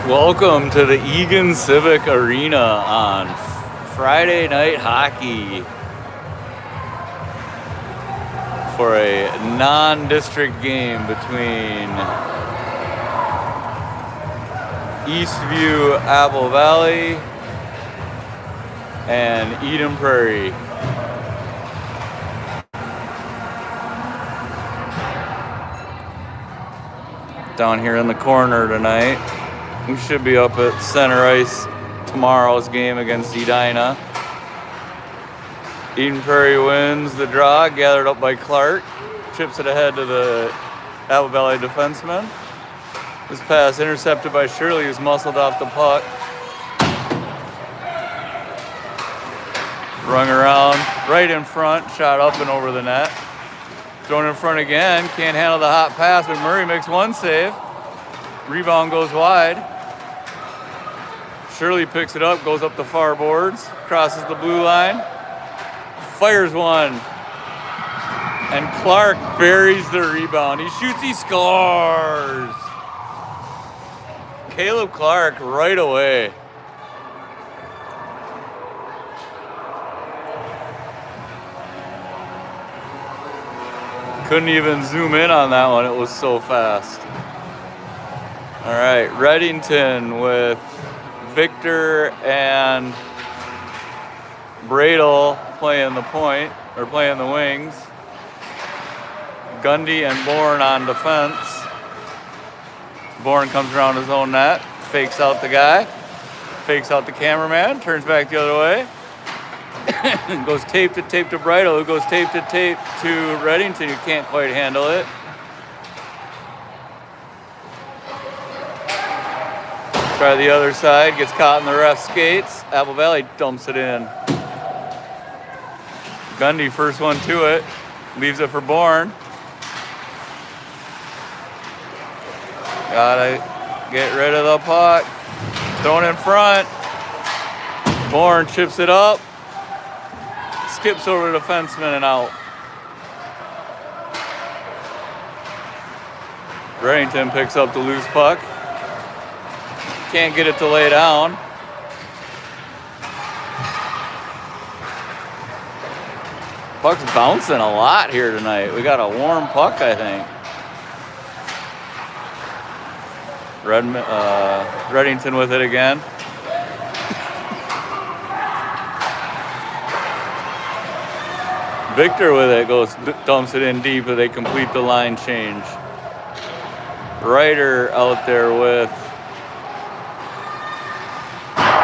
Welcome to the Egan Civic Arena on Friday night hockey for a non-district game between Eastview, Apple Valley, and Eden Prairie. Down here in the corner tonight. We should be up at center ice tomorrow's game against Edina. Eden Prairie wins the draw, gathered up by Clark. Chips it ahead to the Apple Valley defenseman. This pass intercepted by Shirley, who's muscled off the puck. Rung around, right in front, shot up and over the net. Thrown in front again, can't handle the hot pass, but Murray makes one save. Rebound goes wide. Shirley picks it up, goes up the far boards, crosses the blue line, fires one. And Clark buries the rebound. He shoots, he scores. Caleb Clark right away. Couldn't even zoom in on that one, it was so fast. All right, Reddington with Victor and Bradle playing the point, or playing the wings. Gundy and Bourne on defense. Bourne comes around his own net, fakes out the guy, fakes out the cameraman, turns back the other way. Goes tape to Bridle, who goes tape to Reddington, who can't quite handle it. Try the other side, gets caught in the ref's skates. Apple Valley dumps it in. Gundy first one to it, leaves it for Bourne. Gotta get rid of the puck. Thrown in front. Bourne chips it up. Skips over the defenseman and out. Reddington picks up the loose puck. Can't get it to lay down. Puck's bouncing a lot here tonight. We got a warm puck, I think. Reddington with it again. Victor with it dumps it in deep, but they complete the line change. Ryder out there with.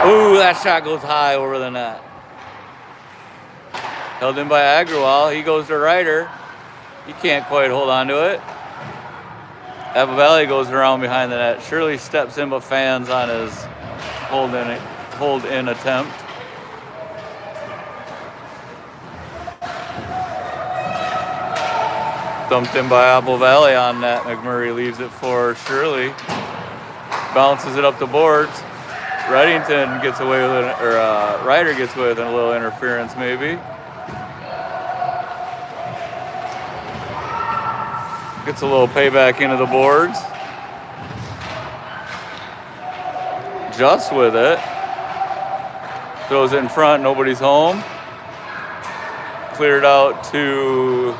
Ooh, that shot goes high over the net. Held in by Agrawal. He goes to Ryder. He can't quite hold on to it. Apple Valley goes around behind the net. Shirley steps in, but fans on his hold-in attempt. Dumped in by Apple Valley on net. McMurray leaves it for Shirley. Bounces it up the boards. Reddington gets away with it, or Ryder gets away with a little interference maybe. Gets a little payback into the boards. Just with it. Throws it in front, nobody's home. Cleared out to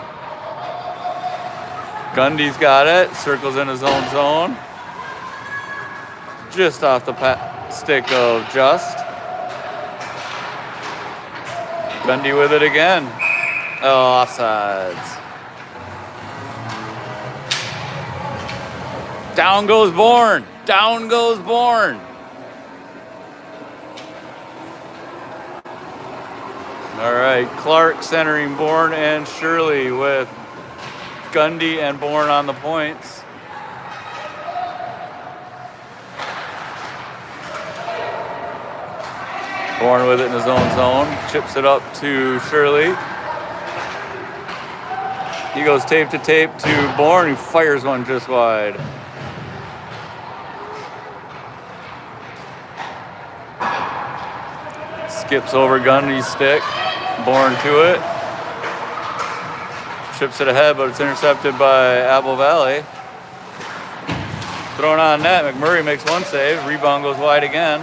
Gundy's got it, circles in his own zone. Just off the stick of Just. Gundy with it again. Oh, offsides. Down goes Bourne. Down goes Bourne. All right, Clark centering Bourne and Shirley with Gundy and Bourne on the points. Bourne with it in his own zone. Chips it up to Shirley. He goes tape to Bourne, who fires one just wide. Skips over Gundy's stick. Bourne to it. Chips it ahead, but it's intercepted by Apple Valley. Thrown on net. McMurray makes one save. Rebound goes wide again.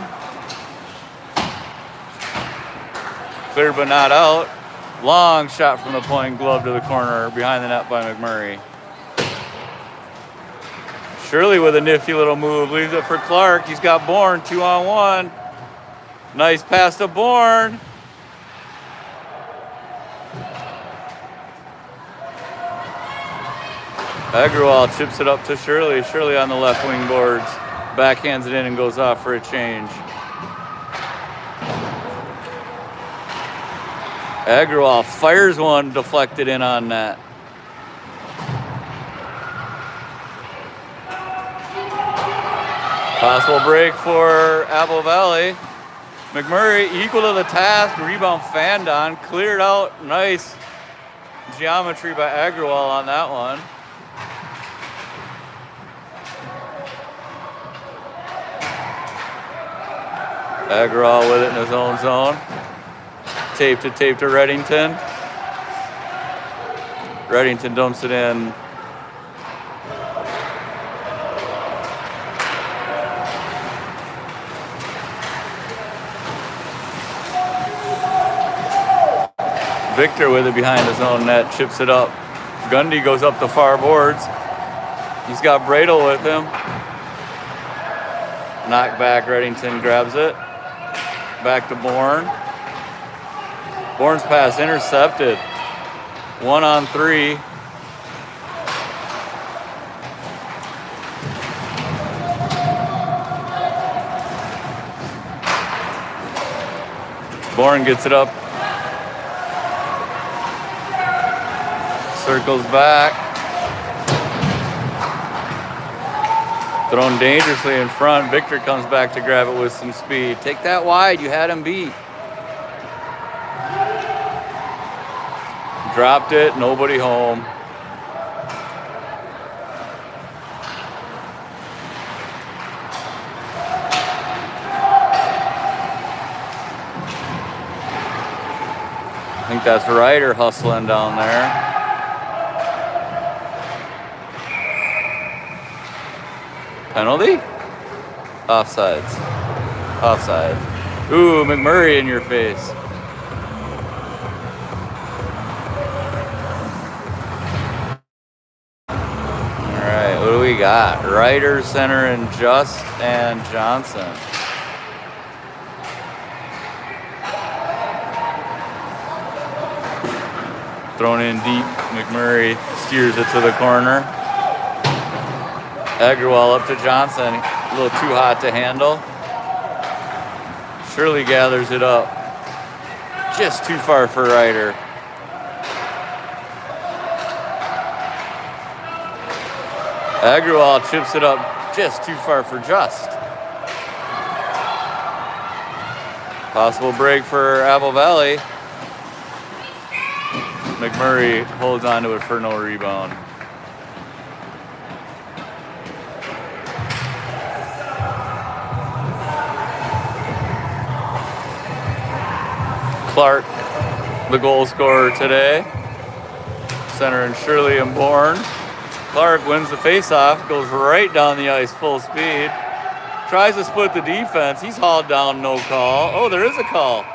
Clear but not out. Long shot from the point, glove to the corner, behind the net by McMurray. Shirley with a nifty little move, leaves it for Clark. He's got Bourne, 2-on-1. Nice pass to Bourne. Agrawal chips it up to Shirley. Shirley on the left wing boards. Backhands it in and goes off for a change. Agrawal fires one, deflected in on net. Possible break for Apple Valley. McMurray equal to the task. Rebound fanned on. Cleared out. Nice geometry by Agrawal on that one. Agrawal with it in his own zone. Tape to Reddington. Reddington dumps it in. Victor with it behind his own net, chips it up. Gundy goes up the far boards. He's got Bradle with him. Knock back, Reddington grabs it. Back to Bourne. Bourne's pass intercepted. 1-on-3. Bourne gets it up. Circles back. Thrown dangerously in front. Victor comes back to grab it with some speed. Take that wide. You had him beat. Dropped it. Nobody home. I think that's Ryder hustling down there. Penalty? Offsides. Offside. Ooh, McMurray in your face. All right, what do we got? Ryder, center, and Just and Johnson. Thrown in deep. McMurray steers it to the corner. Agrawal up to Johnson. A little too hot to handle. Shirley gathers it up. Just too far for Ryder. Agrawal chips it up just too far for Just. Possible break for Apple Valley. McMurray holds on to it for no rebound. Clark, the goal scorer today. Center and Shirley and Bourne. Clark wins the faceoff, goes right down the ice full speed. Tries to split the defense. He's hauled down, no call. Oh, there is a call.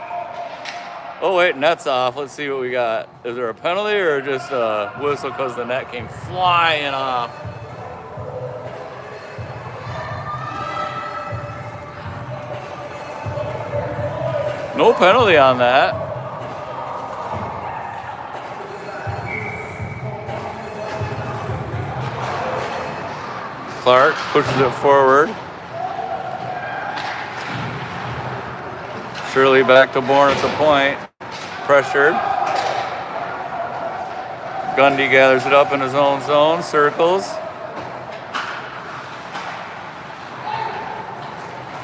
Oh, wait, net's off. Let's see what we got. Is there a penalty or just a whistle because the net came flying off? No penalty on that. Clark pushes it forward. Shirley back to Bourne at the point. Pressured. Gundy gathers it up in his own zone. Circles.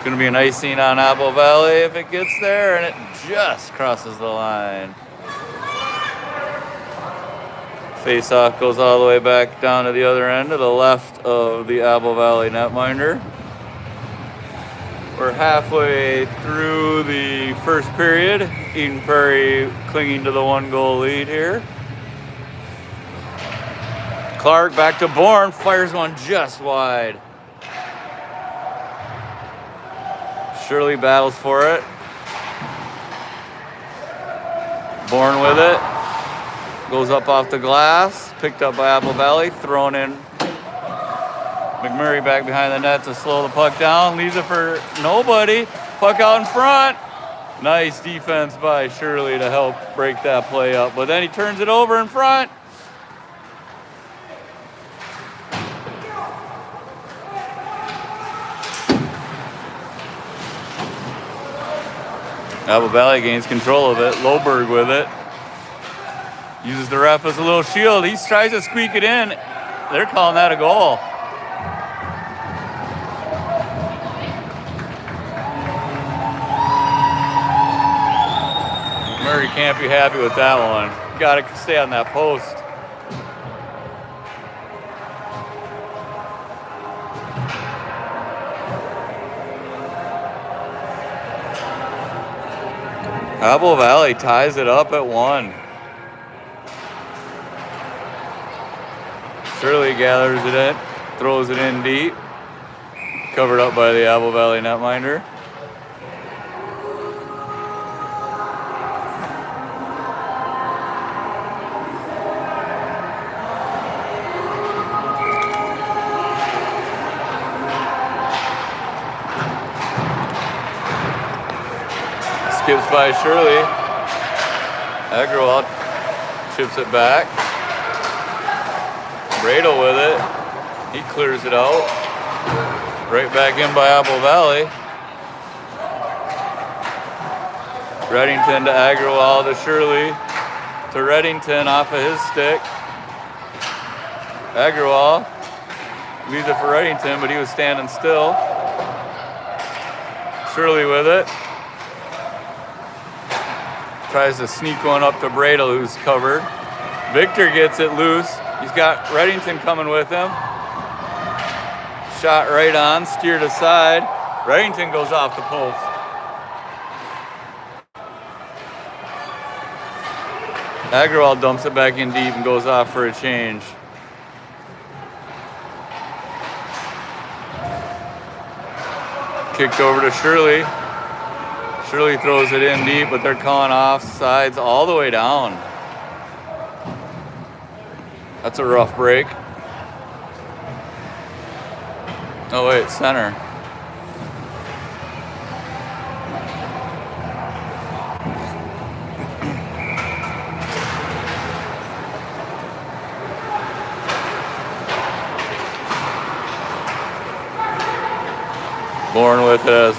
Going to be an icing on Apple Valley if it gets there, and it just crosses the line. Face-off goes all the way back down to the other end to the left of the Apple Valley netminder. We're halfway through the first period. Eden Prairie clinging to the 1-goal lead here. Clark back to Bourne, fires one just wide. Shirley battles for it. Born with it. Goes up off the glass. Picked up by Apple Valley. Thrown in. McMurray back behind the net to slow the puck down. Leaves it for nobody. Puck out in front. Nice defense by Shirley to help break that play up. But then he turns it over in front. Apple Valley gains control of it. Loberg with it. Uses the ref as a little shield. He tries to squeak it in. They're calling that a goal. Murray can't be happy with that one. Got to stay on that post. Apple Valley ties it up at 1. Shirley gathers it in, throws it in deep. Covered up by the Apple Valley netminder. Skips by Shirley. Agrawal chips it back. Bradle with it. He clears it out. Right back in by Apple Valley. Reddington to Agrawal to Shirley. To Reddington off of his stick. Agrawal leaves it for Reddington, but he was standing still. Shirley with it. Tries to sneak one up to Bradle, who's covered. Victor gets it loose. He's got Reddington coming with him. Shot right on, steered aside. Reddington goes off the post. Agrawal dumps it back in deep and goes off for a change. Kicked over to Shirley. Shirley throws it in deep, but they're calling off sides all the way down. That's a rough break. Oh wait, center. Born with it as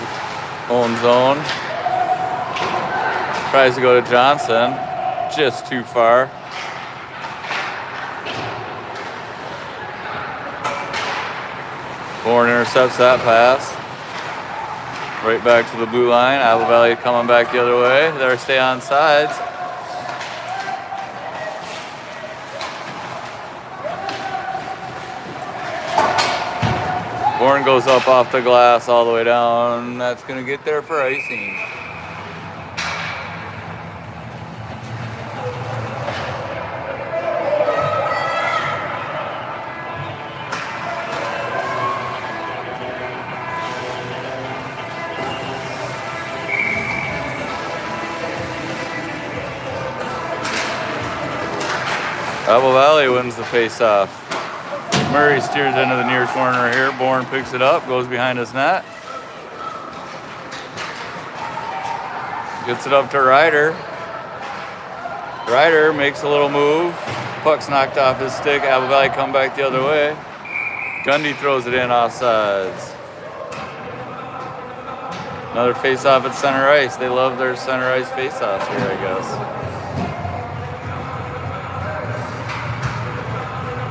own zone. Tries to go to Johnson, just too far. Bourne intercepts that pass. Right back to the blue line. Apple Valley coming back the other way. They're stay on sides. Bourne goes up off the glass all the way down. That's going to get there for icing. Apple Valley wins the face-off. Murray steers into the near corner here. Bourne picks it up, goes behind his net. Gets it up to Ryder. Ryder makes a little move. Puck's knocked off his stick. Apple Valley come back the other way. Gundy throws it in offsides. Another face-off at center ice. They love their center ice face-offs here, I guess.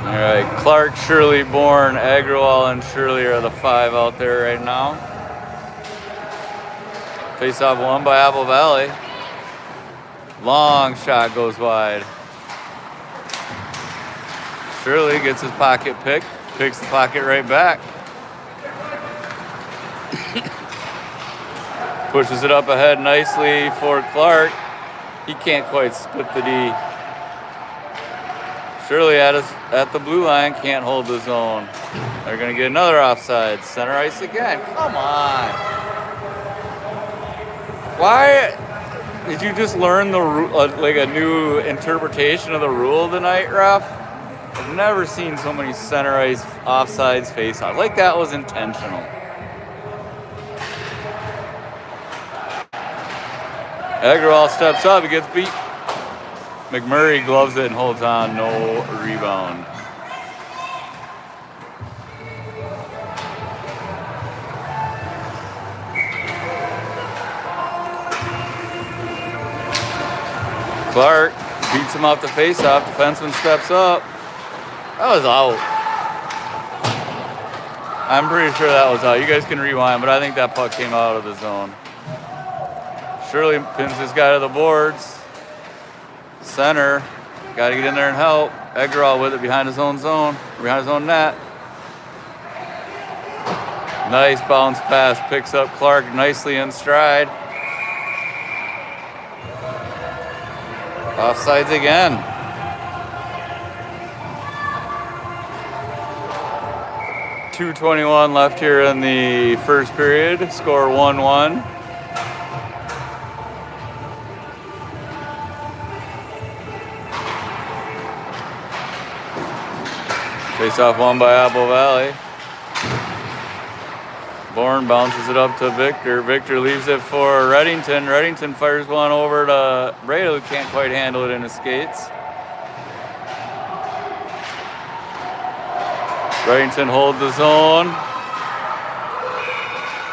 All right, Clark, Shirley, Bourne, Agrawal, and Shirley are the 5 out there right now. Face-off won by Apple Valley. Long shot goes wide. Shirley gets his pocket picked, picks the pocket right back. Pushes it up ahead nicely for Clark. He can't quite split the D. Shirley at the blue line, can't hold the zone. They're going to get another offside. Center ice again. Come on. Why did you just learn the like a new interpretation of the rule tonight, ref? I've never seen so many center ice offsides face-offs. Like that was intentional. Eggerwall steps up, he gets beat. McMurray gloves it and holds on, no rebound. Clark beats him off the face-off. Defenseman steps up. That was out. I'm pretty sure that was out. You guys can rewind, but I think that puck came out of the zone. Shirley pins this guy to the boards. Center. Got to get in there and help. Eggerall with it behind his own zone, behind his own net. Nice bounce pass. Picks up Clark nicely in stride. Offsides again. .221 left here in the first period. Score 1-1. Face off won by Apple Valley. Bourne bounces it up to Victor. Victor leaves it for Reddington. Reddington fires one over to Brado, who can't quite handle it in his skates. Reddington holds the zone.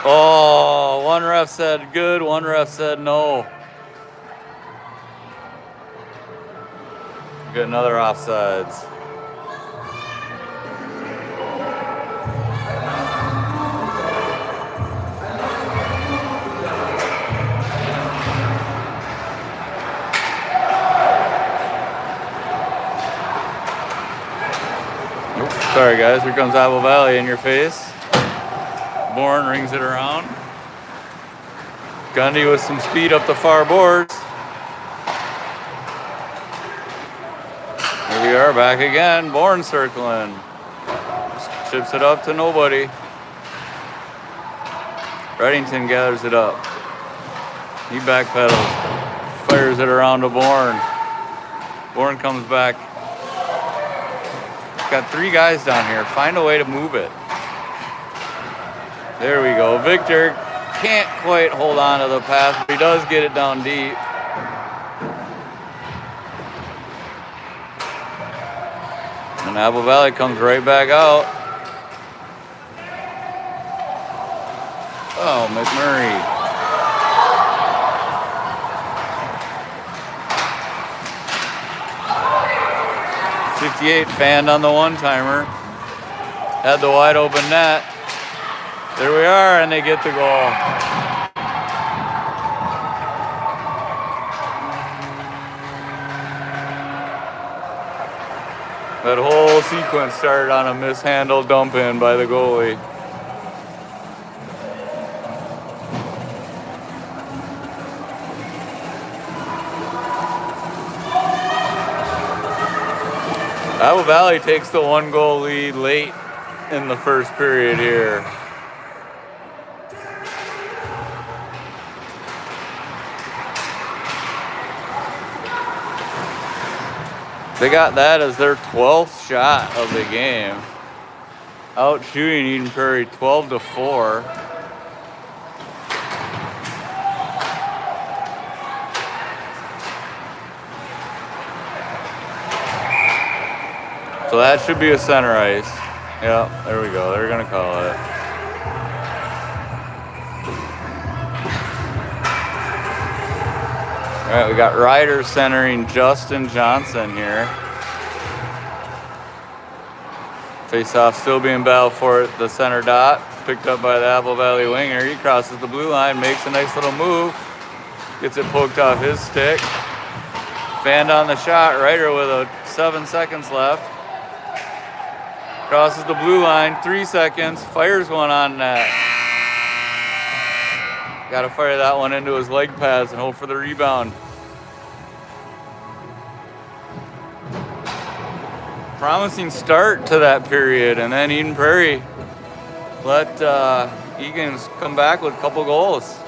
Oh, one ref said good, one ref said no. Get another offsides. Sorry guys, here comes Apple Valley in your face. Bourne rings it around. Gundy with some speed up the far boards. Here we are back again. Bourne circling. Just chips it up to nobody. Reddington gathers it up. He backpedals. Fires it around to Bourne. Bourne comes back. Got three guys down here. Find a way to move it. There we go. Victor can't quite hold on to the pass, but he does get it down deep. And Apple Valley comes right back out. Oh, McMurray. .58 fanned on the one-timer. Had the wide open net. There we are, and they get the goal. That whole sequence started on a mishandled dump in by the goalie. Apple Valley takes the 1-goal lead late in the first period here. They got that as their 12th shot of the game. Out shooting Eden Prairie 12-4. So that should be a center ice. Yeah, there we go. They're going to call it. All right, we got Ryder centering Justin Johnson here. Face-off still being battled for the center dot. Picked up by the Apple Valley winger. He crosses the blue line, makes a nice little move. Gets it poked off his stick. Fanned on the shot. Ryder with 7 seconds left. Crosses the blue line, 3 seconds, fires one on net. Got to fire that one into his leg pads and hope for the rebound. Promising start to that period, and then Eden Prairie let Egan's come back with a couple goals.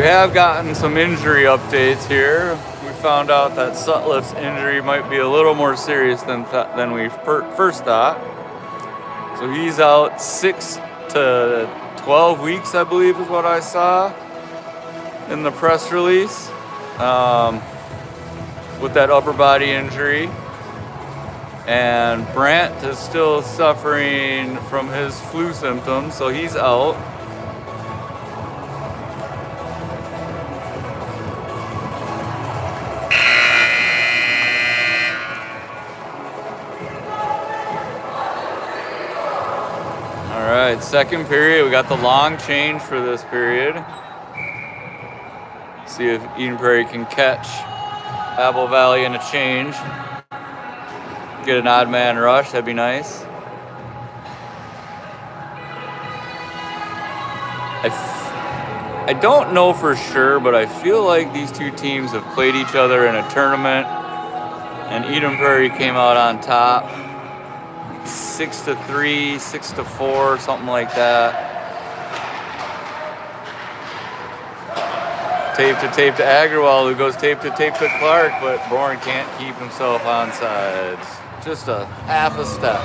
have gotten some injury updates here. We found out that Sutliff's injury might be a little more serious than we first thought. So he's out 6 to 12 weeks, I believe is what I saw in the press release, with that upper body injury. And Brandt is still suffering from his flu symptoms, so he's out. All right, second period. We got the long change for this period. See if Eden Prairie can catch Apple Valley in a change. Get an odd man rush, that'd be nice. I don't know for sure, but I feel like these two teams have played each other in a tournament, and Eden Prairie came out on top, 6-3, 6-4, something like that. Tape to Agrawal, who goes tape to Clark, but Bourne can't keep himself on sides. Just a half a step.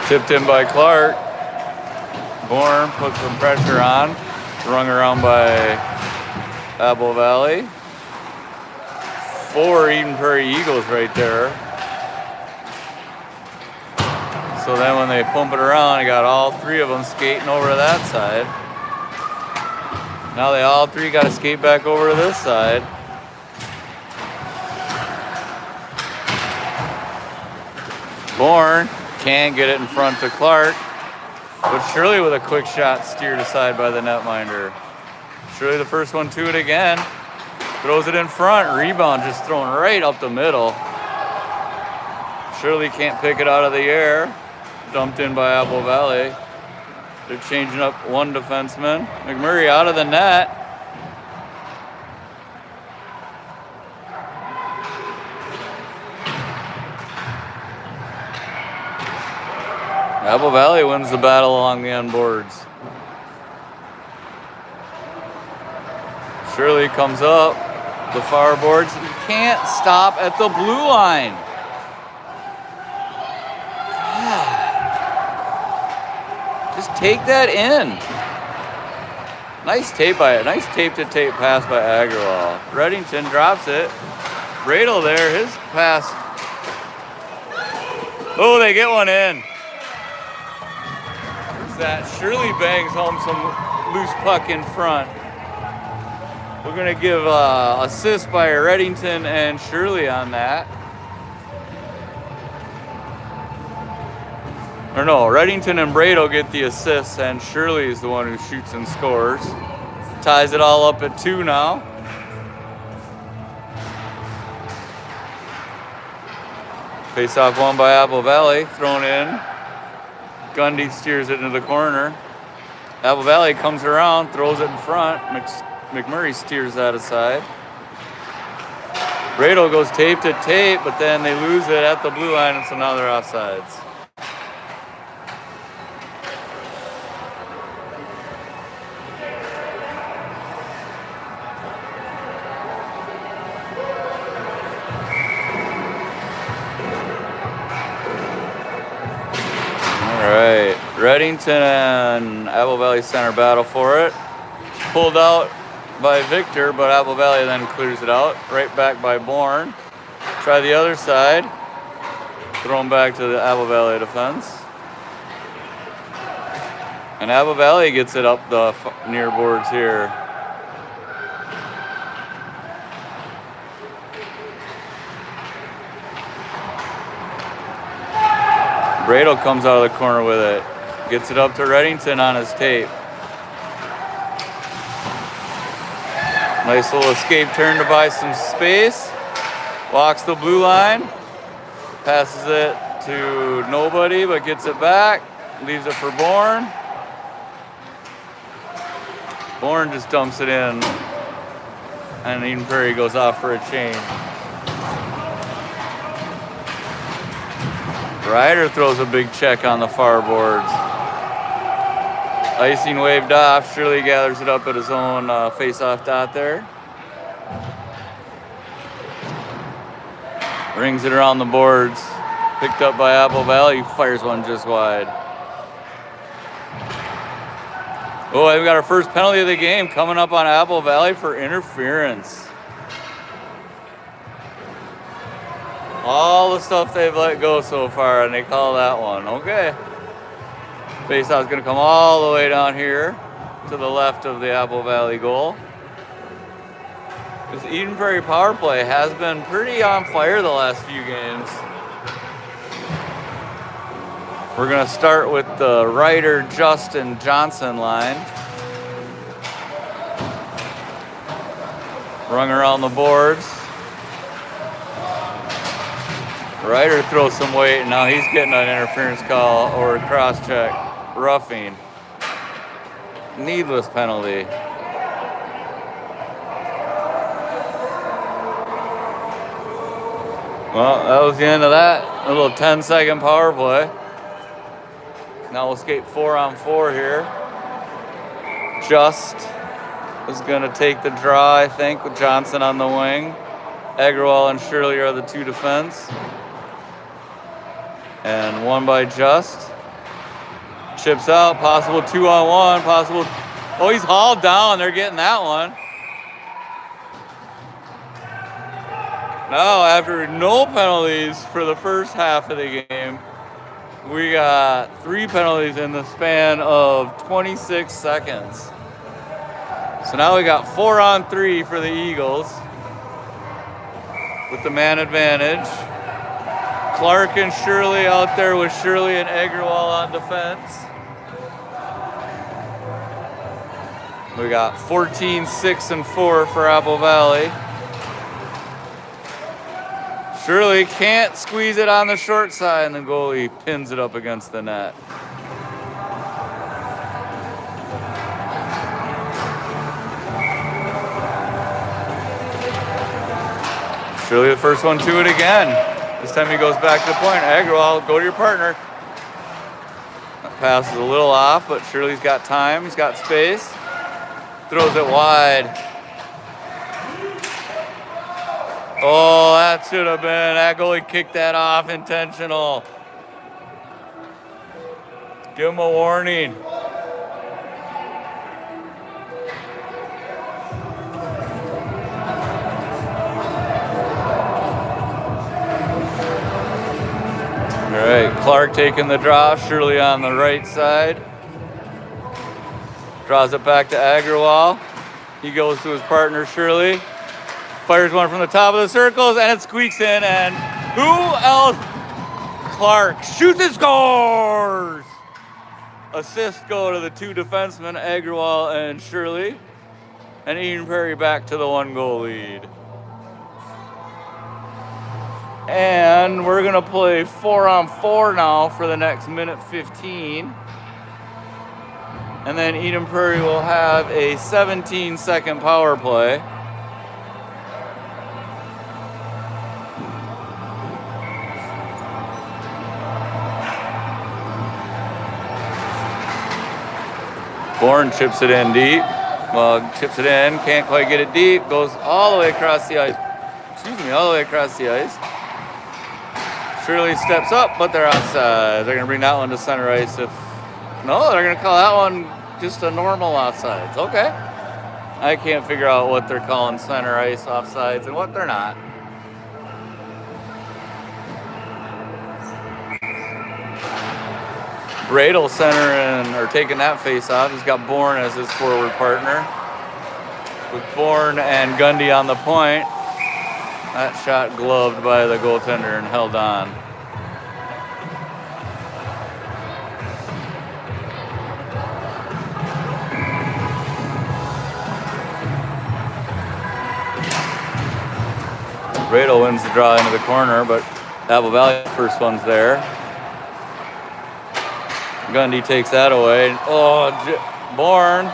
Tipped in by Clark. Bourne puts some pressure on. Rung around by Apple Valley. 4 Eden Prairie Eagles right there. So then when they pump it around, I got all 3 of them skating over to that side. Now they all 3 got to skate back over to this side. Bourne can't get it in front to Clark, but Shirley with a quick shot steered aside by the netminder. Shirley the first one to it again. Throws it in front, rebound just thrown right up the middle. Shirley can't pick it out of the air. Dumped in by Apple Valley. They're changing up one defenseman. McMurray out of the net. Apple Valley wins the battle along the end boards. Shirley comes up the far boards. You can't stop at the blue line. Just take that in. Nice tape by it. Nice tape to tape pass by Agrawal. Reddington drops it. Radel there, his pass. Oh, they get one in. Who's that? Shirley bangs home some loose puck in front. We're going to give assist by Reddington and Shirley on that. Or no, Reddington and Brado get the assists, and Shirley is the one who shoots and scores. Ties it all up at 2 now. Face-off won by Apple Valley, thrown in. Gundy steers it into the corner. Apple Valley comes around, throws it in front. McMurray steers that aside. Brado goes tape to tape, but then they lose it at the blue line, and so now they're offsides. Reddington and Apple Valley center battle for it. Pulled out by Victor, but Apple Valley then clears it out. Right back by Bourne. Try the other side. Thrown back to the Apple Valley defense. And Apple Valley gets it up the near boards here. Brado comes out of the corner with it. Gets it up to Reddington on his tape. Nice little escape turn to buy some space. Walks the blue line. Passes it to nobody, but gets it back. Leaves it for Bourne. Bourne just dumps it in. And Eden Prairie goes off for a change. Ryder throws a big check on the far boards. Icing waved off. Shirley gathers it up at his own face-off dot there. Rings it around the boards. Picked up by Apple Valley. Fires one just wide. Oh, we've got our first penalty of the game coming up on Apple Valley for interference. All the stuff they've let go so far, and they call that one. Okay. Faceoff's going to come all the way down here to the left of the Apple Valley goal. This Eden Prairie power play has been pretty on fire the last few games. We're going to start with the Ryder, Justin, Johnson line. Rung around the boards. Ryder throws some weight, and now he's getting an interference call or a cross-check. Roughing. Needless penalty. Well, that was the end of that. A little 10-second power play. Now we'll skate 4-on-4 here. Just is going to take the draw, I think, with Johnson on the wing. Agrawal and Shirley are the two defense. And one by Just. Chips out, possible 2-on-1, possible. Oh, he's hauled down. They're getting that one. Now, after no penalties for the first half of the game, we got 3 penalties in the span of 26 seconds. So now we got 4-on-3 for the Eagles with the man advantage. Clark and Shirley out there with Shirley and Agrawal on defense. We got 14, 6, and 4 for Apple Valley. Shirley can't squeeze it on the short side, and the goalie pins it up against the net. Shirley the first one to it again. This time he goes back to the point. Agrawal, go to your partner. That pass is a little off, but Shirley's got time. He's got space. Throws it wide. Oh, that should have been. That goalie kicked that off intentional. Give him a warning. All right, Clark taking the draw. Shirley on the right side. Draws it back to Agrawal. He goes to his partner, Shirley. Fires one from the top of the circles, and it squeaks in, and who else? Clark shoots and scores! Assists go to the two defensemen, Agrawal and Shirley. And Eden Prairie back to the 1-goal lead. And we're going to play 4-on-4 now for the next minute 15. And then Eden Prairie will have a 17-second power play. Bourne chips it in deep. Well, chips it in, can't quite get it deep. Goes all the way across the ice. All the way across the ice. Shirley steps up, but they're outside. They're going to bring that one to center ice. No, they're going to call that one just a normal offsides. Okay. I can't figure out what they're calling center ice offsides and what they're not. Bradel centering or taking that face off. He's got Bourne as his forward partner. With Bourne and Gundy on the point. That shot gloved by the goaltender and held on. Bradel wins the draw into the corner, but Apple Valley first one's there. Gundy takes that away. Oh, Bourne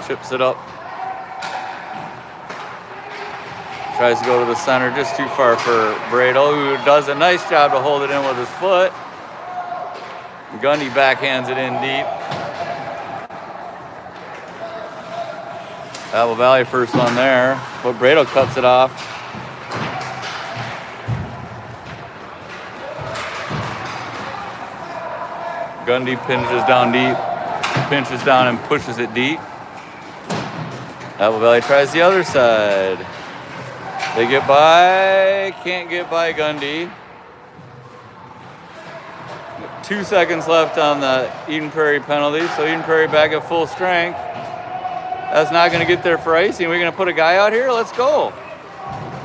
chips it up. Tries to go to the center, just too far for Bradle, who does a nice job to hold it in with his foot. Gundy backhands it in deep. Apple Valley first one there, but Bradle cuts it off. Gundy pinches down deep, pinches down and pushes it deep. Apple Valley tries the other side. They get by, can't get by Gundy. 2 seconds left on the Eden Prairie penalty, so Eden Prairie back at full strength. That's not going to get there for icing. We're going to put a guy out here? Let's go.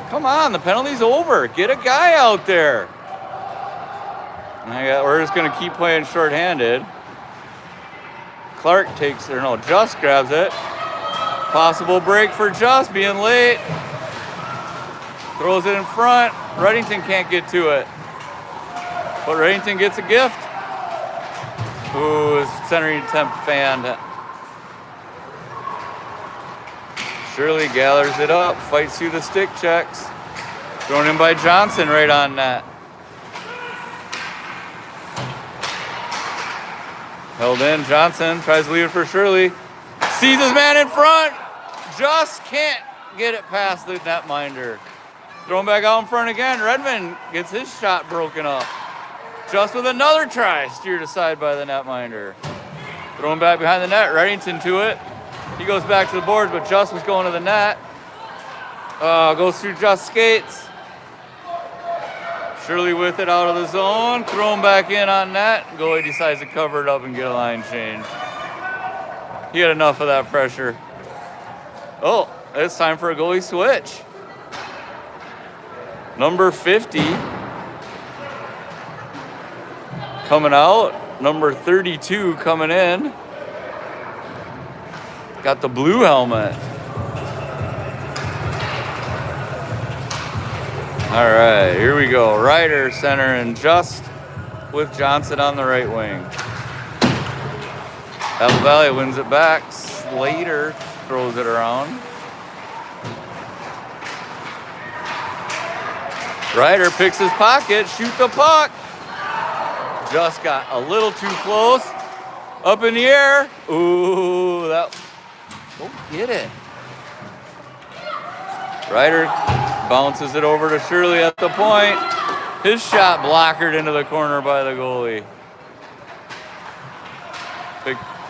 Come on, the penalty's over. Get a guy out there. We're just going to keep playing shorthanded. Clark takes, or no, Just grabs it. Possible break for Just, being late. Throws it in front. Reddington can't get to it. But Reddington gets a gift. Ooh, his centering attempt fanned. Shirley gathers it up, fights through the stick checks. Thrown in by Johnson right on net. Held in, Johnson tries to leave it for Shirley. Sees his man in front. Just can't get it past the netminder. Thrown back out in front again. Redmond gets his shot broken up. Just with another try, steered aside by the netminder. Thrown back behind the net, Reddington to it. He goes back to the boards, but Just was going to the net. Goes through Just skates. Shirley with it out of the zone. Thrown back in on net. Goalie decides to cover it up and get a line change. He had enough of that pressure. Oh, it's time for a goalie switch. Number 50 coming out. Number 32 coming in. Got the blue helmet. All right, here we go. Ryder center and Just with Johnson on the right wing. Apple Valley wins it back. Slater throws it around. Ryder picks his pocket, shoot the puck. Just got a little too close. Up in the air. Ooh, that. Go get it. Ryder bounces it over to Shirley at the point. His shot blockered into the corner by the goalie.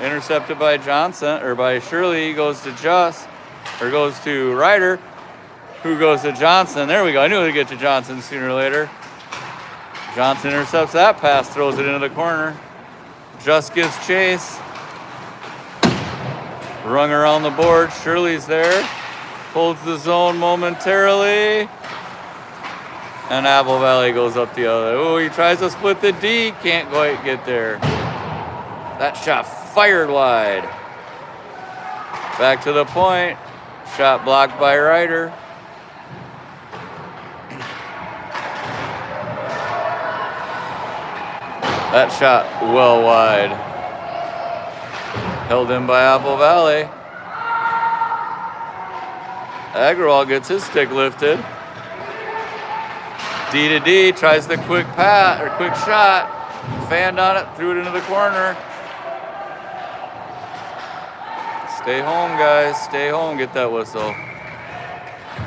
Intercepted by Johnson, or by Shirley. He goes to goes to Ryder, who goes to Johnson. There we go. I knew it would get to Johnson sooner or later. Johnson intercepts that pass, throws it into the corner. Just gives chase. Rung around the board. Shirley's there. Holds the zone momentarily. And Apple Valley goes up the other. Oh, he tries to split the D. Can't quite get there. That shot fired wide. Back to the point. Shot blocked by Ryder. That shot well wide. Held in by Apple Valley. Agrawal gets his stick lifted. D to D, tries the quick shot. Fanned on it, threw it into the corner. Stay home, guys. Stay home. Get that whistle.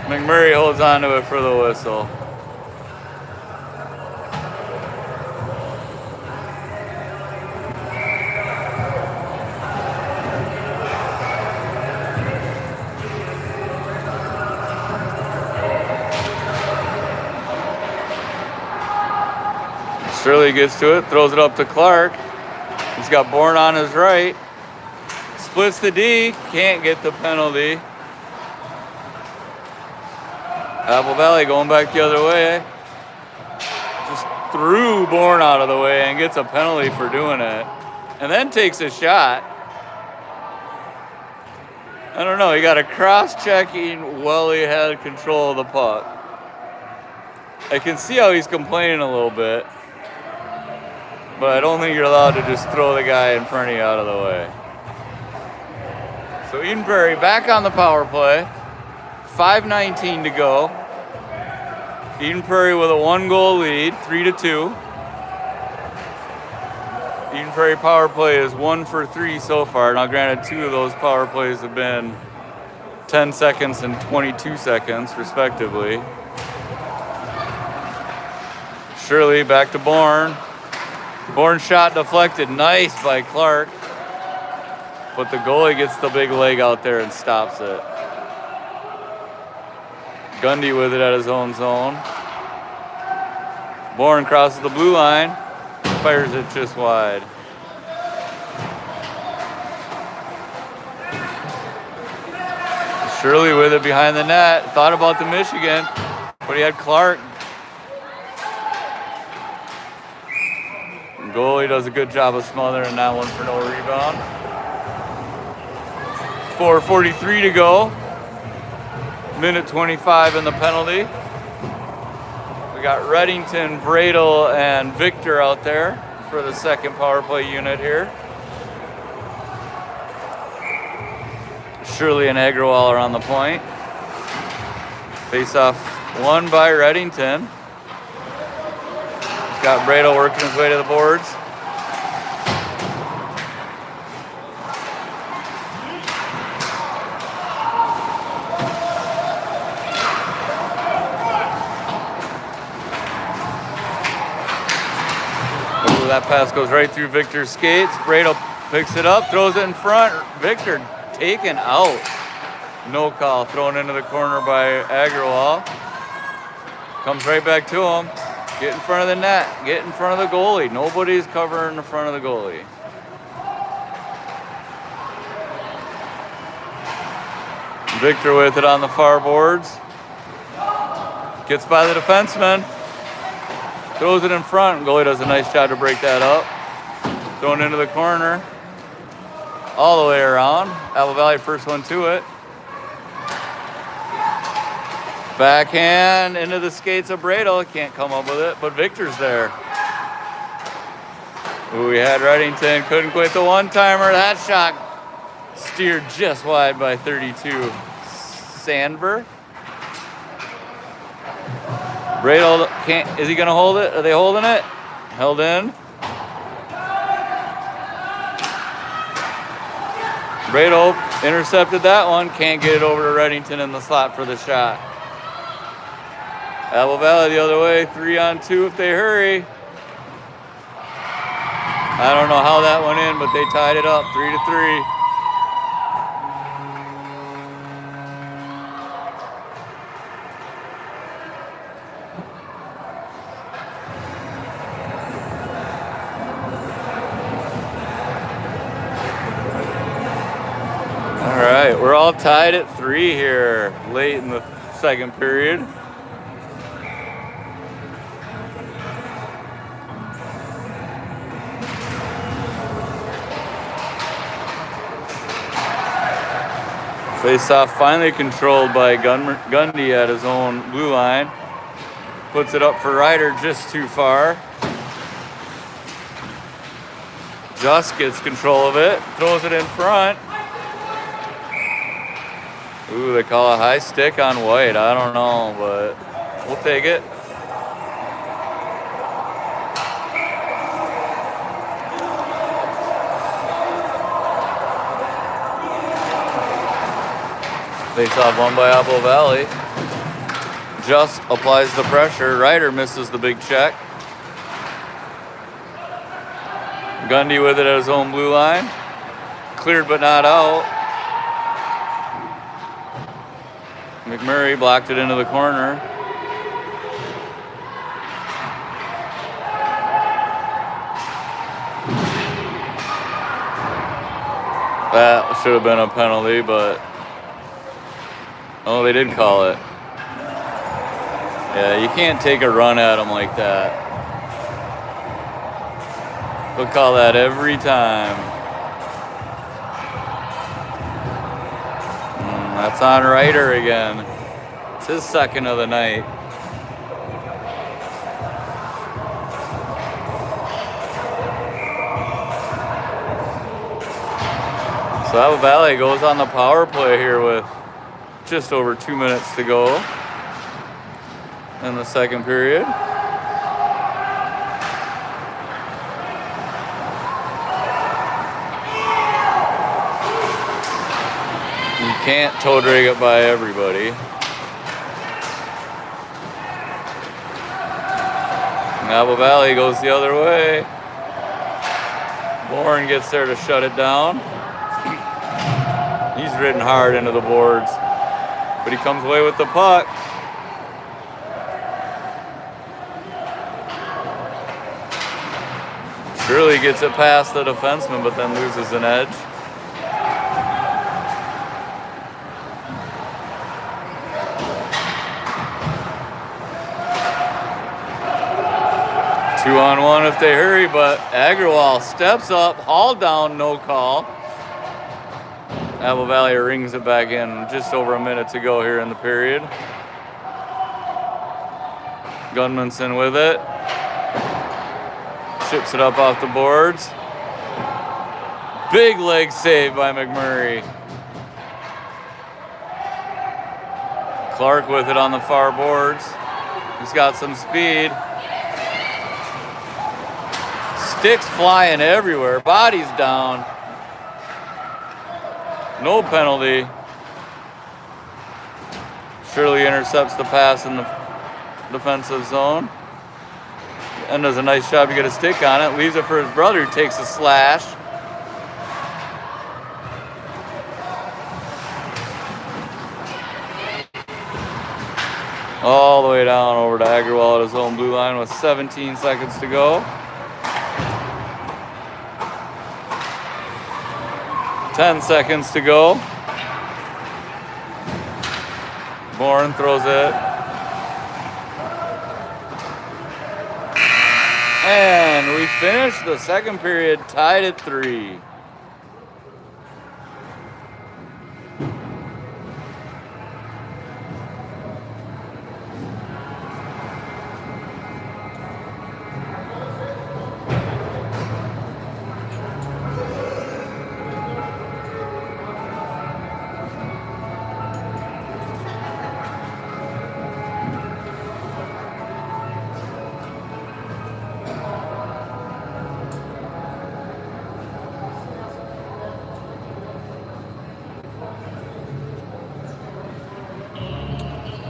McMurray holds on to it for the whistle. Shirley gets to it, throws it up to Clark. He's got Bourne on his right. Splits the D, can't get the penalty. Apple Valley going back the other way. Just threw Bourne out of the way and gets a penalty for doing it. And then takes a shot. I don't know, he got a cross-checking while he had control of the puck. I can see how he's complaining a little bit. But I don't think you're allowed to just throw the guy in front of you out of the way. So Eden Prairie back on the power play. 5:19 to go. Eden Prairie with a 1-goal lead, 3-2. Eden Prairie power play is 1 for 3 so far. Now, granted, 2 of those power plays have been 10 seconds and 22 seconds, respectively. Shirley back to Bourne. Bourne shot deflected. Nice by Clark. But the goalie gets the big leg out there and stops it. Gundy with it at his own zone. Bourne crosses the blue line. Fires it just wide. Shirley with it behind the net. Thought about the Michigan, but he had Clark. Goalie does a good job of smothering that one for no rebound. 4:43 to go. Minute 25 in the penalty. We got Reddington, Bradle, and Victor out there for the second power play unit here. Shirley and Agrawal are on the point. Face-off won by Reddington. He's got Bradle working his way to the boards. That pass goes right through Victor's skates. Bradle picks it up, throws it in front. Victor taken out. No call, thrown into the corner by Agrawal. Comes right back to him. Get in front of the net. Get in front of the goalie. Nobody's covering the front of the goalie. Victor with it on the far boards. Gets by the defenseman. Throws it in front. Goalie does a nice job to break that up. Thrown into the corner. All the way around. Apple Valley first one to it. Backhand into the skates of Bradle. Can't come up with it, but Victor's there. Ooh, we had Reddington. Couldn't quit the one-timer. That shot steered just wide by 32. Sandberg. Bradle can't, is he gonna hold it? Are they holding it? Held in. Bradle intercepted that one. Can't get it over to Reddington in the slot for the shot. Apple Valley the other way, 3-on-2 if they hurry. I don't know how that went in, but they tied it up 3-3. All right, we're all tied at 3 here, late in the second period. Face-off finally controlled by Gundy at his own blue line. Puts it up for Ryder just too far. Just gets control of it, throws it in front. Ooh, they call a high stick on White. I don't know, but we'll take it. Face-off won by Apple Valley. Just applies the pressure. Ryder misses the big check. Gundy with it at his own blue line. Cleared but not out. McMurray blocked it into the corner. That should have been a penalty, but oh, they did call it. Yeah, you can't take a run at them like that. They'll call that every time. That's on Ryder again. It's his second of the night. So Apple Valley goes on the power play here with just over 2 minutes to go. in the second period. You can't toe drag it by everybody. Apple Valley goes the other way. Warren gets there to shut it down. He's ridden hard into the boards, but he comes away with the puck. Shirley gets it past the defenseman, but then loses an edge. Two-on-one if they hurry, but Agrawal steps up, haul down, no call. Apple Valley rings it back in just over a minute to go here in the period. Gunmanson with it. Chips it up off the boards. Big leg save by McMurray. Clark with it on the far boards. He's got some speed. Sticks flying everywhere. Bodies down. No penalty. Shirley intercepts the pass in the defensive zone. And does a nice job to get a stick on it. Leaves it for his brother, who takes a slash. All the way down over to Agrawal at his own blue line with 17 seconds to go. 10 seconds to go. Bourne throws it. And we finish the second period tied at 3.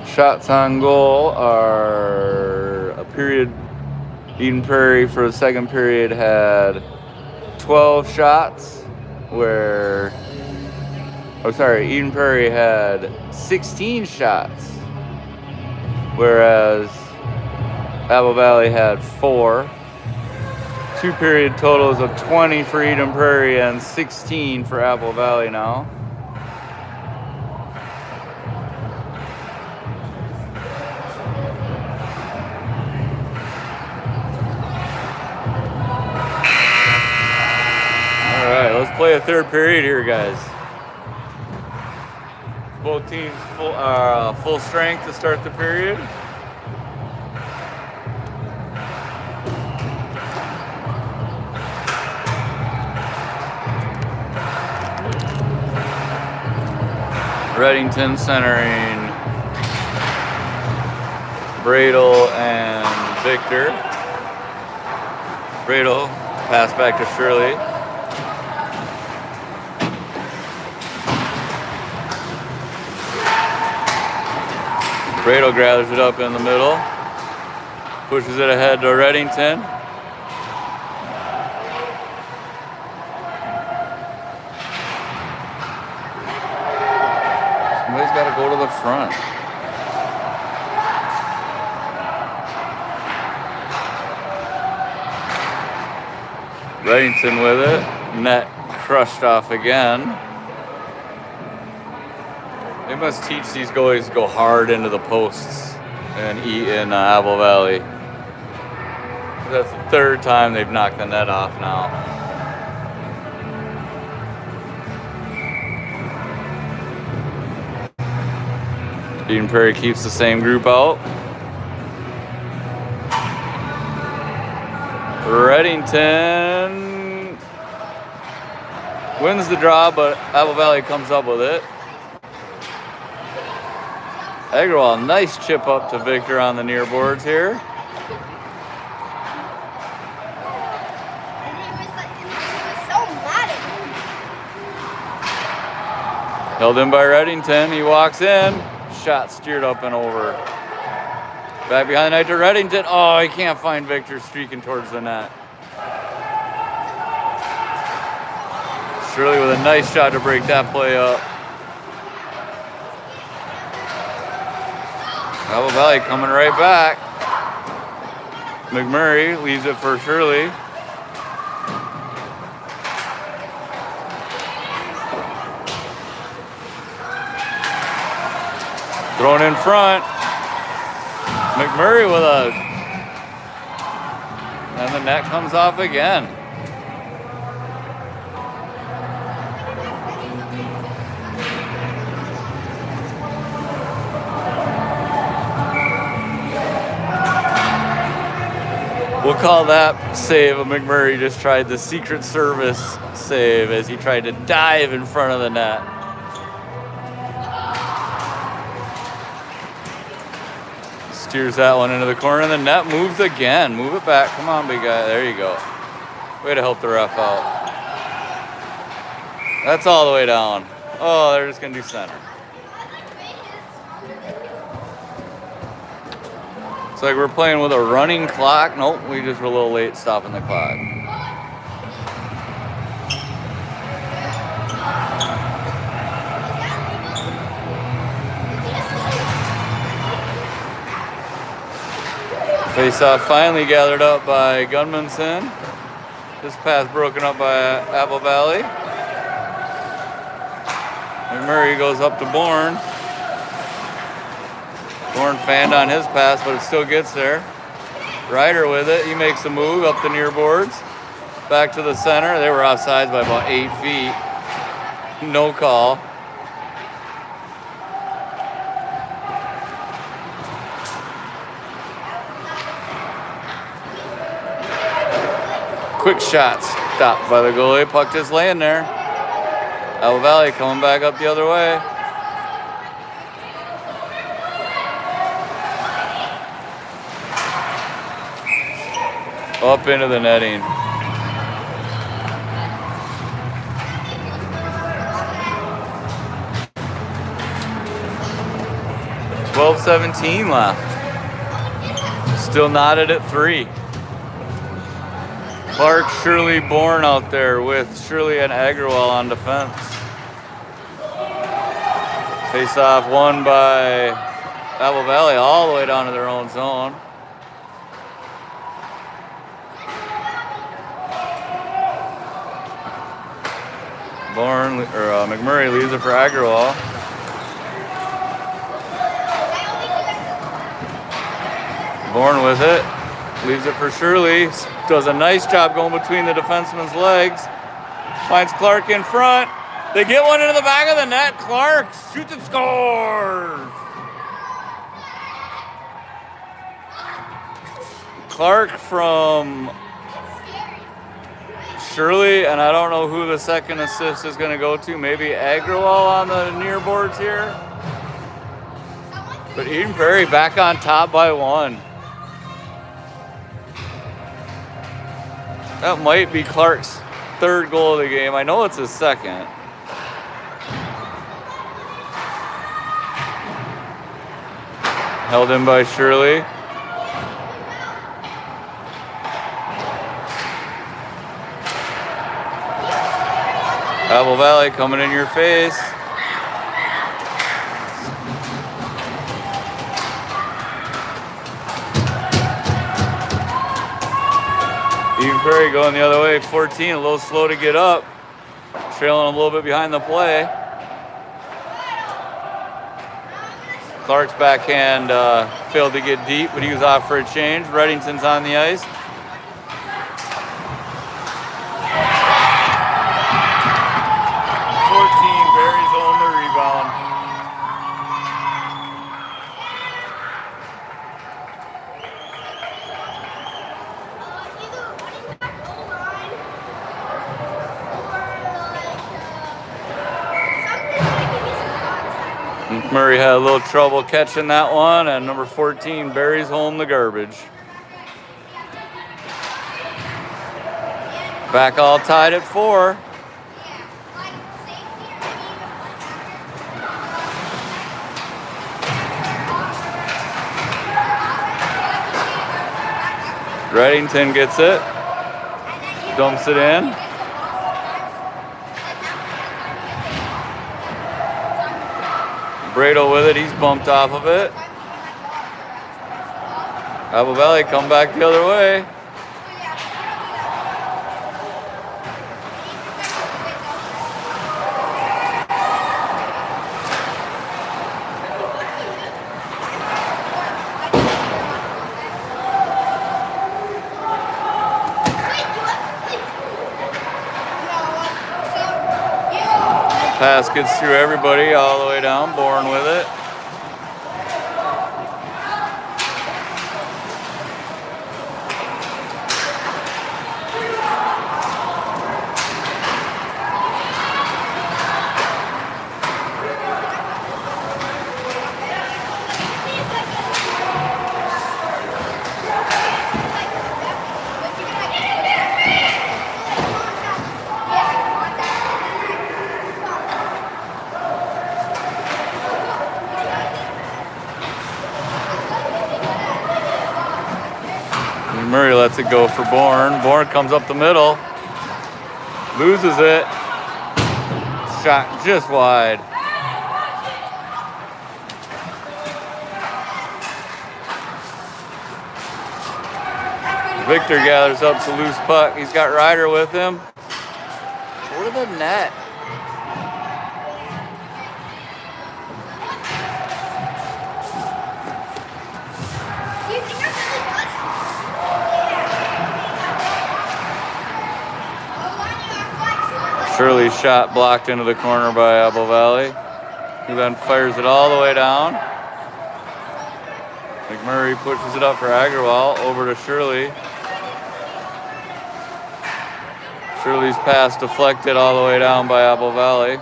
Shots on goal are a period. Eden Prairie for the second period had 12 shots, Eden Prairie had 16 shots, whereas Apple Valley had 4. 2 period totals of 20 for Eden Prairie and 16 for Apple Valley now. Let's play a third period here, guys. Both teams full strength to start the period. Reddington centering Bradle and Victor. Bradle pass back to Shirley. Bradle gathers it up in the middle, pushes it ahead to Reddington. Somebody's got to go to the front. Reddington with it. Net crushed off again. They must teach these goalies to go hard into the posts and eat in Apple Valley. That's the third time they've knocked the net off now. Eden Prairie keeps the same group out. Reddington wins the draw, but Apple Valley comes up with it. Agrawal, nice chip up to Victor on the near boards here. Held in by Reddington. He walks in. Shot steered up and over. Back behind the net to Reddington. Oh, he can't find Victor streaking towards the net. Shirley with a nice shot to break that play up. Apple Valley coming right back. McMurray leaves it for Shirley. Thrown in front. McMurray with a... And the net comes off again. We'll call that save of McMurray just tried the Secret Service save as he tried to dive in front of the net. Steers that one into the corner, and the net moves again. Move it back. Come on, big guy. There you go. Way to help the ref out. That's all the way down. Oh, they're just going to do center. It's like we're playing with a running clock. Nope, we just were a little late stopping the clock. Face-off finally gathered up by Gunmanson. This pass broken up by Apple Valley. McMurray goes up to Bourne. Bourne fanned on his pass, but it still gets there. Ryder with it. He makes a move up the near boards. Back to the center. They were offsides by about 8 feet. No call. Quick shot stopped by the goalie. Puck just laying there. Apple Valley coming back up the other way. Up into the netting. .12:17 left. Still knotted at 3. Clark, Shirley, Bourne out there with Shirley and Agrawal on defense. Face-off won by Apple Valley all the way down to their own zone. McMurray leaves it for Agrawal. Bourne with it. Leaves it for Shirley. Does a nice job going between the defenseman's legs. Finds Clark in front. They get one into the back of the net. Clark shoots and scores. Clark from Shirley, and I don't know who the second assist is going to go to. Maybe Agrawal on the near boards here. But Eden Prairie back on top by 1. That might be Clark's 3rd goal of the game. I know it's his 2nd. Held in by Shirley. Apple Valley coming in your face. Eden Prairie going the other way, 14, a little slow to get up. Trailing a little bit behind the play. Clark's backhand failed to get deep, but he was off for a change. Reddington's on the ice. Murray had a little trouble catching that one, and number 14 buries home the garbage. Back all tied at 4. Reddington gets it, dumps it in. Brado with it, he's bumped off of it. Apple Valley come back the other way. Pass gets through everybody all the way down, Bourne with it. Murray lets it go for Bourne. Bourne comes up the middle, loses it, shot just wide. Victor gathers up the loose puck. He's got Ryder with him. Toward the net. Shirley's shot blocked into the corner by Apple Valley, who then fires it all the way down. McMurray pushes it up for Agrawal, over to Shirley. Shirley's pass deflected all the way down by Apple Valley.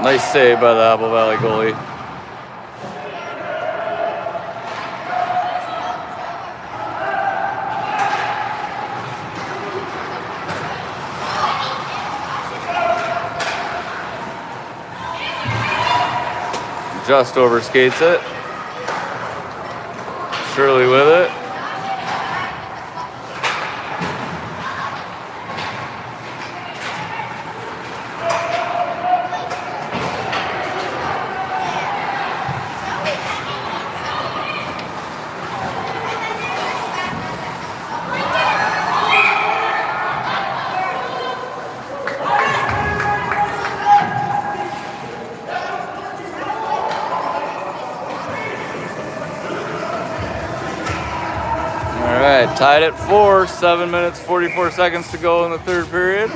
Nice save by the Apple Valley goalie. Just overskates it. Shirley with it. Tied at 4, 7 minutes, 44 seconds to go in the third period.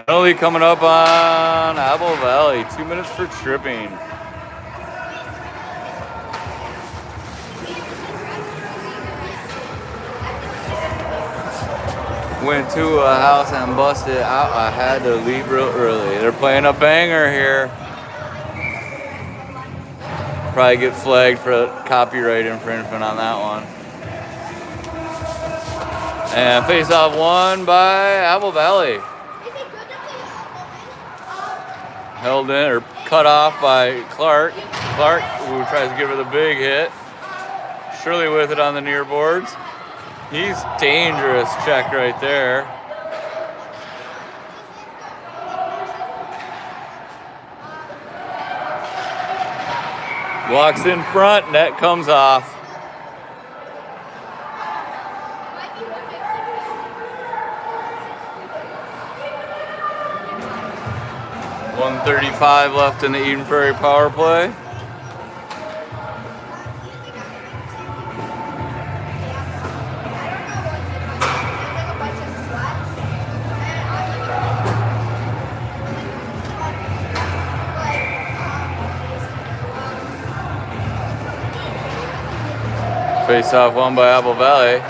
Penalty coming up on Apple Valley, 2 minutes for tripping. Went to a house and busted out. I had to leave real early. They're playing a banger here. Probably get flagged for copyright infringement on that one. And face-off won by Apple Valley. Held in or cut off by Clark. Clark, who tries to give her the big hit. Shirley with it on the near boards. He's dangerous check right there. Walks in front, net comes off. .135 left in the Eden Prairie power play. Face off won by Apple Valley.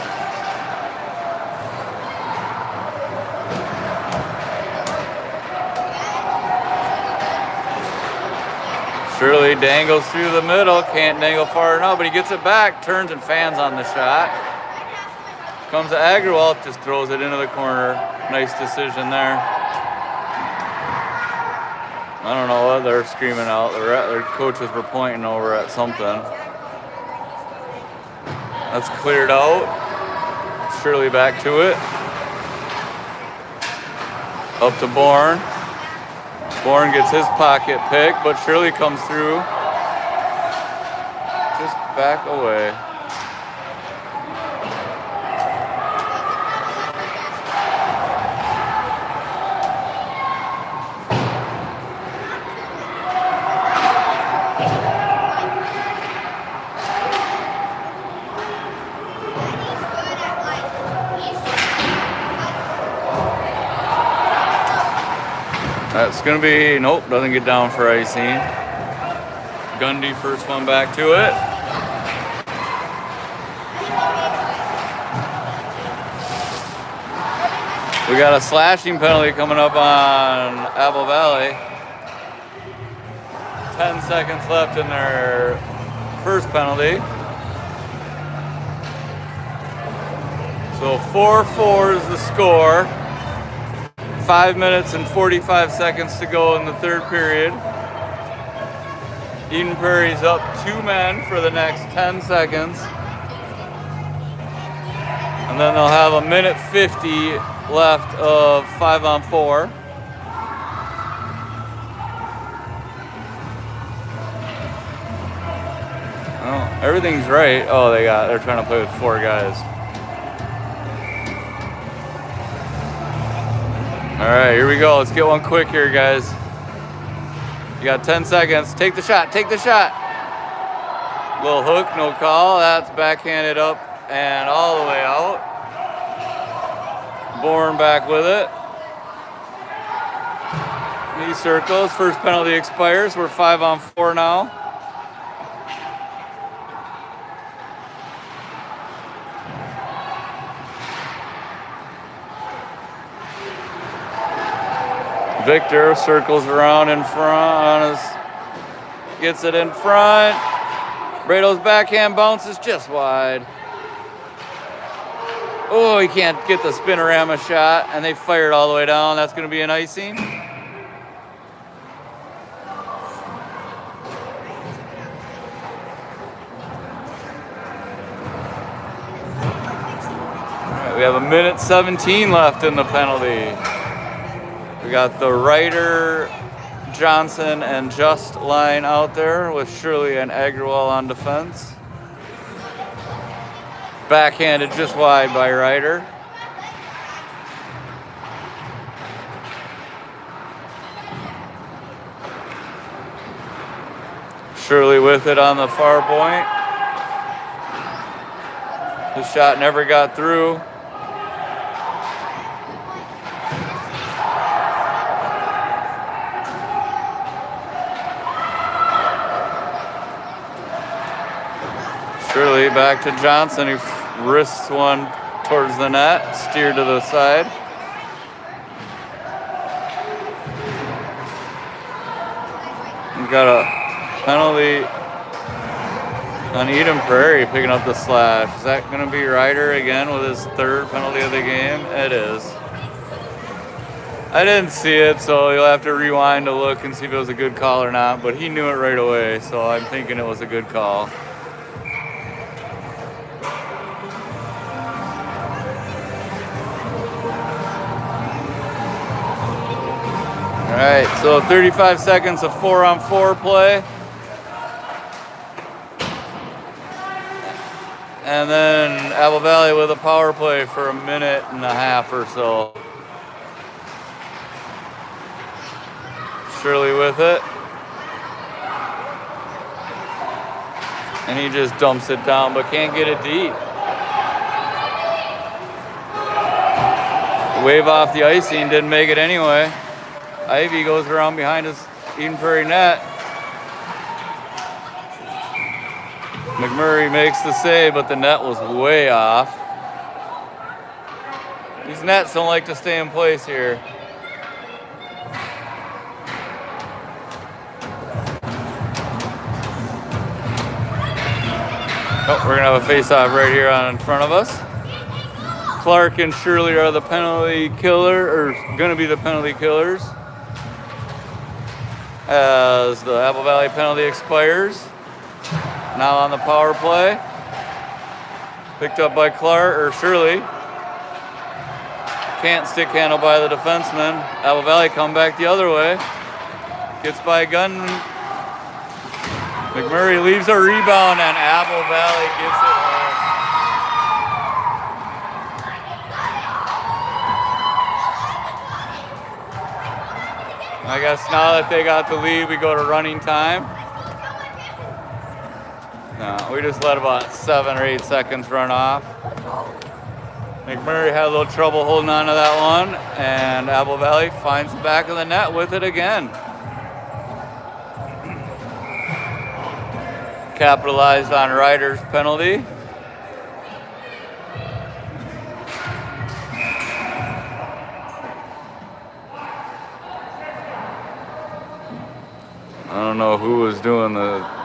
Shirley dangles through the middle, can't dangle far enough, but he gets it back, turns and fans on the shot. Comes to Agrawalt, just throws it into the corner. Nice decision there. I don't know what they're screaming out. Their coaches were pointing over at something. That's cleared out. Shirley back to it. Up to Bourne. Bourne gets his pocket pick, but Shirley comes through. Just back away. That's going to be, nope, doesn't get down for icing. Gundy first one back to it. We got a slashing penalty coming up on Apple Valley. 10 seconds left in their first penalty. So 4-4 is the score. 5 minutes and 45 seconds to go in the third period. Eden Prairie's up 2 men for the next 10 seconds. And then they'll have a minute 50 left of 5-on-4. Oh, everything's right. Oh, they're trying to play with 4 guys. All right, here we go. Let's get one quick here, guys. You got 10 seconds. Take the shot. Take the shot. Little hook, no call. That's backhanded up and all the way out. Bourne back with it. He circles. First penalty expires. We're 5-on-4 now. Victor circles around in front, gets it in front. Brado's backhand bounces just wide. Oh, he can't get the spinorama shot, and they fired all the way down. That's going to be an icing. All right, we have a minute 17 left in the penalty. We got the Ryder, Johnson, and Just line out there with Shirley and Agrawal on defense. Backhanded just wide by Ryder. Shirley with it on the far point. The shot never got through. Shirley back to Johnson, who wrists one towards the net, steered to the side. We've got a penalty on Eden Prairie picking up the slash. Is that going to be Ryder again with his third penalty of the game? It is. I didn't see it, so you'll have to rewind to look and see if it was a good call or not, but he knew it right away, so I'm thinking it was a good call. All right, so 35 seconds of 4-on-4 play. And then Apple Valley with a power play for a minute and a half or so. Shirley with it. And he just dumps it down, but can't get it deep. Wave off the icing, didn't make it anyway. Ivy goes around behind his Eden Prairie net. McMurray makes the save, but the net was way off. These nets don't like to stay in place here. Oh, we're gonna have a face-off right here in front of us. Clark and Shirley are the penalty killer, or gonna be the penalty killers, as the Apple Valley penalty expires. Now on the power play, picked up by Clark or Shirley. Can't stick handle by the defenseman. Apple Valley come back the other way. Gets by Gunn. McMurray leaves a rebound and Apple Valley gets it home. I guess now that they got the lead, we go to running time. No, we just let about 7 or 8 seconds run off. McMurray had a little trouble holding on to that one, and Apple Valley finds the back of the net with it again. Capitalized on Ryder's penalty. I don't know who was doing the...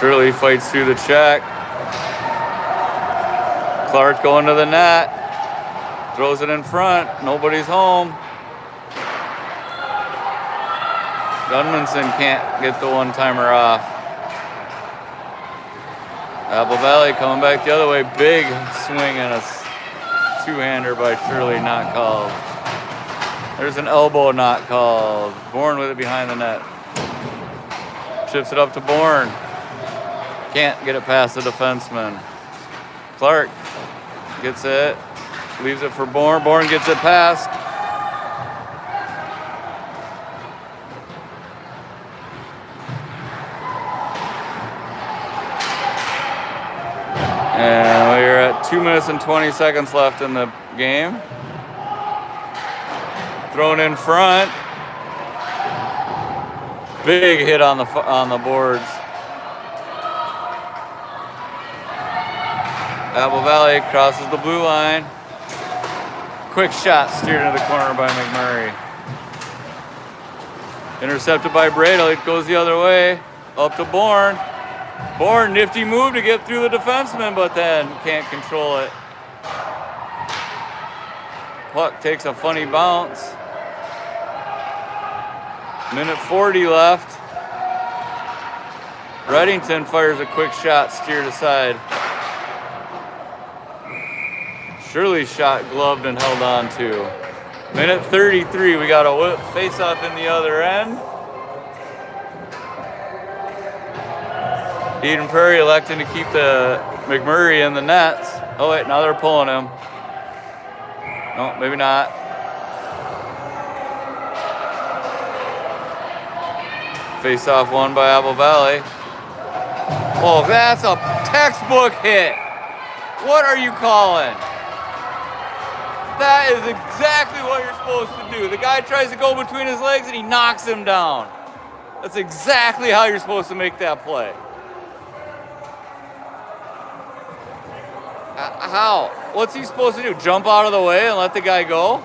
Shirley fights through the check. Clark going to the net. Throws it in front. Nobody's home. Gunmanson can't get the one-timer off. Apple Valley coming back the other way. Big swing and a two-hander by Shirley, not called. There's an elbow not called. Bourne with it behind the net. Chips it up to Bourne. Can't get it past the defenseman. Clark gets it. Leaves it for Bourne. Bourne gets it past. And we're at 2 minutes and 20 seconds left in the game. Thrown in front. Big hit on the boards. Apple Valley crosses the blue line. Quick shot steered into the corner by McMurray. Intercepted by Bradle. It goes the other way. Up to Bourne. Bourne, nifty move to get through the defenseman, but then can't control it. Puck takes a funny bounce. Minute 40 left. Reddington fires a quick shot steered aside. Shirley's shot gloved and held on to. Minute 33, we got a face-off in the other end. Eden Prairie electing to keep the McMurray in the nets. Oh wait, now they're pulling him. No, maybe not. Face-off won by Apple Valley. Oh, that's a textbook hit. What are you calling? That is exactly what you're supposed to do. The guy tries to go between his legs and he knocks him down. That's exactly how you're supposed to make that play. How? What's he supposed to do? Jump out of the way and let the guy go?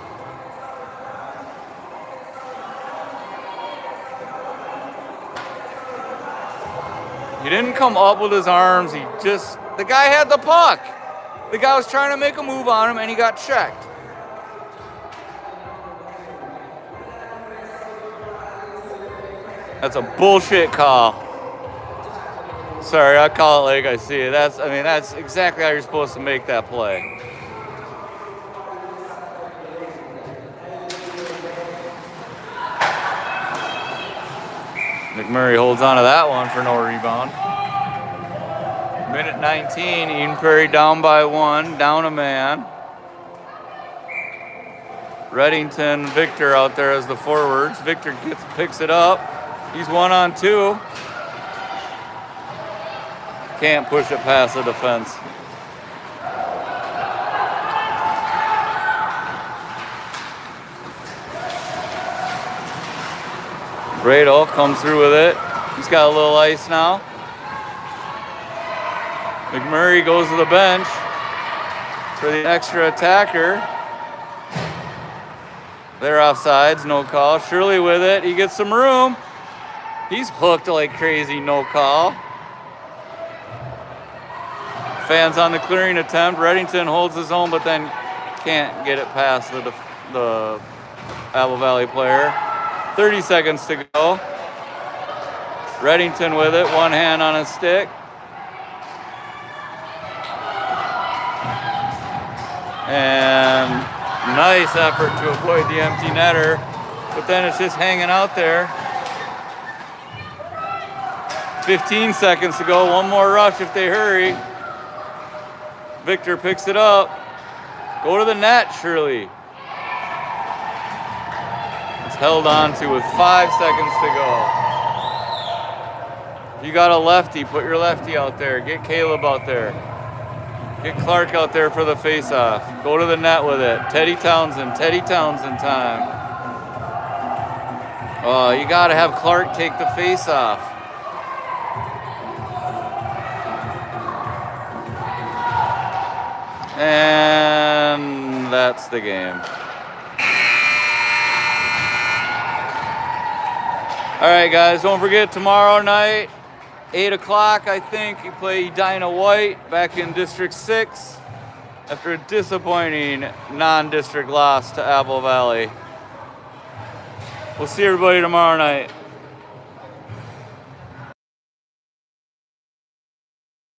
He didn't come up with his arms. The guy had the puck. The guy was trying to make a move on him and he got checked. That's a bullshit call. Sorry, I call it like I see it. That's exactly how you're supposed to make that play. McMurray holds on to that one for no rebound. Minute 19, Eden Prairie down by 1, down a man. Reddington, Victor out there as the forwards. Victor picks it up. He's 1-on-2. Can't push it past the defense. Radel comes through with it. He's got a little ice now. McMurray goes to the bench for the extra attacker. They're offsides, no call. Shirley with it. He gets some room. He's hooked like crazy, no call. Fans on the clearing attempt. Reddington holds his own, but then can't get it past the Apple Valley player. 30 seconds to go. Reddington with it, one hand on his stick. And nice effort to avoid the empty netter, but then it's just hanging out there. 15 seconds to go, one more rush if they hurry. Victor picks it up. Go to the net, Shirley. It's held on to with 5 seconds to go. If you got a lefty, put your lefty out there. Get Caleb out there. Get Clark out there for the face-off. Go to the net with it. Teddy Townsend time. Oh, you got to have Clark take the face-off. And that's the game. All right, guys, don't forget tomorrow night, 8 o'clock, I think, you play Edina White back in District 6 after a disappointing non-district loss to Apple Valley. We'll see everybody tomorrow night.